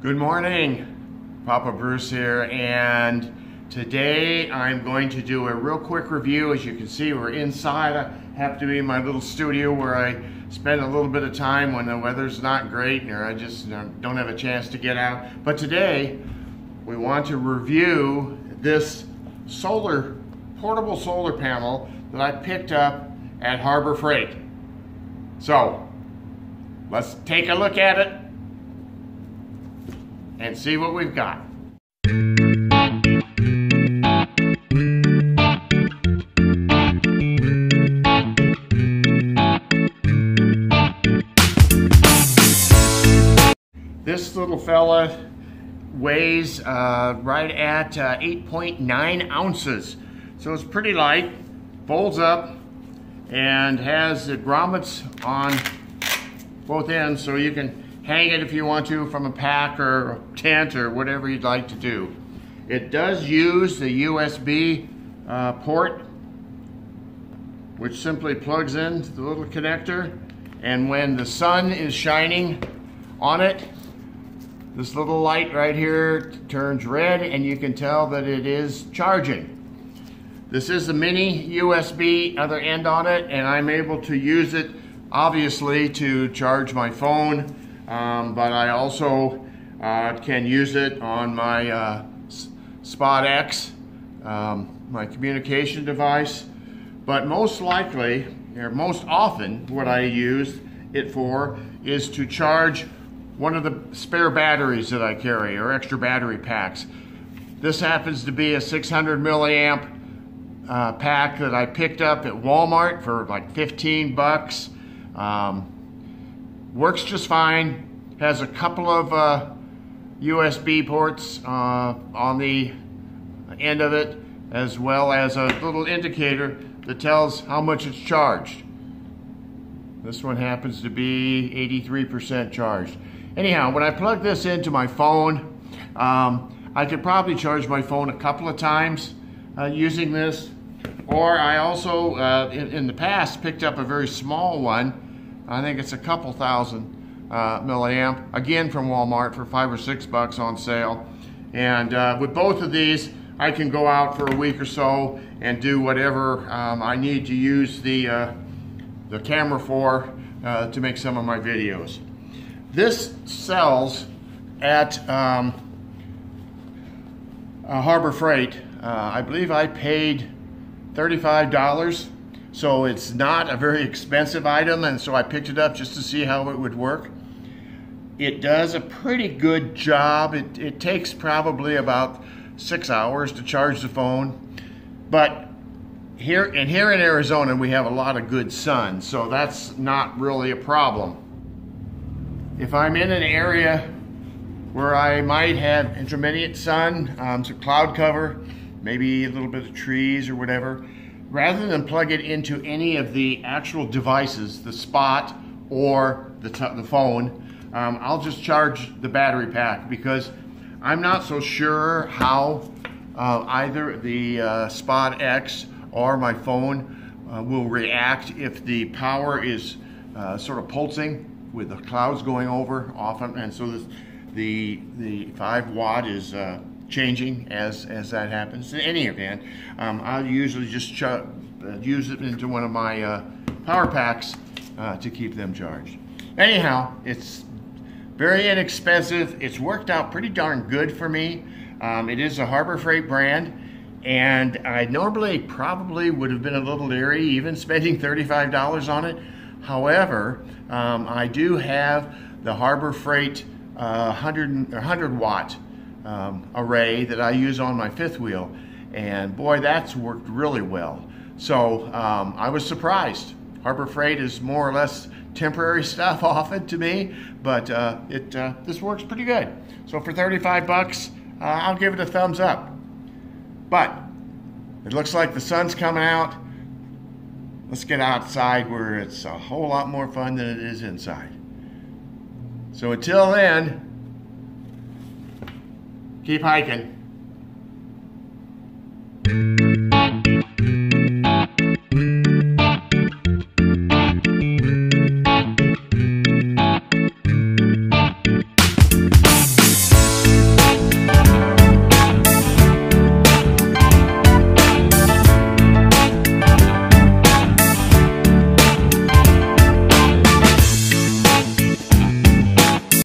Good morning, Papa Bruce here, and today I'm going to do a real quick review. As you can see, we're inside. I have to be in my little studio where I spend a little bit of time when the weather's not great or I just don't have a chance to get out. But today we want to review this portable solar panel that I picked up at Harbor Freight. So let's take a look at it and see what we've got. This little fella weighs right at 8.9 ounces. So it's pretty light, folds up, and has the grommets on both ends so you can hang it if you want to from a pack or a tent or whatever you'd like to do. It does use the USB port, which simply plugs into the little connector, and when the sun is shining on it, this little light right here turns red and you can tell that it is charging. This is the mini USB other end on it, and I'm able to use it obviously to charge my phone, but I also can use it on my Spot X, my communication device. But most likely, or most often, what I use it for is to charge one of the spare batteries that I carry, or extra battery packs. This happens to be a 600 milliamp pack that I picked up at Walmart for like 15 bucks. Works just fine. Has a couple of USB ports on the end of it, as well as a little indicator that tells how much it's charged. This one happens to be 83% charged. Anyhow, when I plug this into my phone, I could probably charge my phone a couple of times using this. Or I also, in the past, picked up a very small one. I think it's a couple thousand milliamp, again from Walmart for 5 or 6 bucks on sale. And with both of these, I can go out for a week or so and do whatever I need to use the camera for to make some of my videos. This sells at Harbor Freight. I believe I paid $35, so it's not a very expensive item, and so I picked it up just to see how it would work. It does a pretty good job. It takes probably about 6 hours to charge the phone, but here in Arizona we have a lot of good sun, so that's not really a problem. If I'm in an area where I might have intermittent sun, some cloud cover, maybe a little bit of trees or whatever, rather than plug it into any of the actual devices, the Spot or the phone, I'll just charge the battery pack, because I'm not so sure how either the Spot X or my phone will react if the power is sort of pulsing with the clouds going over often, and so the 5 watt is changing as that happens. In any event, I'll usually just use it into one of my power packs to keep them charged. Anyhow, it's very inexpensive. It's worked out pretty darn good for me. It is a Harbor Freight brand, and I normally probably would have been a little leery even spending $35 on it. However, I do have the Harbor Freight 100 watt array that I use on my fifth wheel, and boy, that's worked really well. So I was surprised. Harbor Freight is more or less temporary stuff often to me, but this works pretty good. So for 35 bucks, I'll give it a thumbs up. But it looks like the sun's coming out. Let's get outside where it's a whole lot more fun than it is inside. So until then, keep hiking.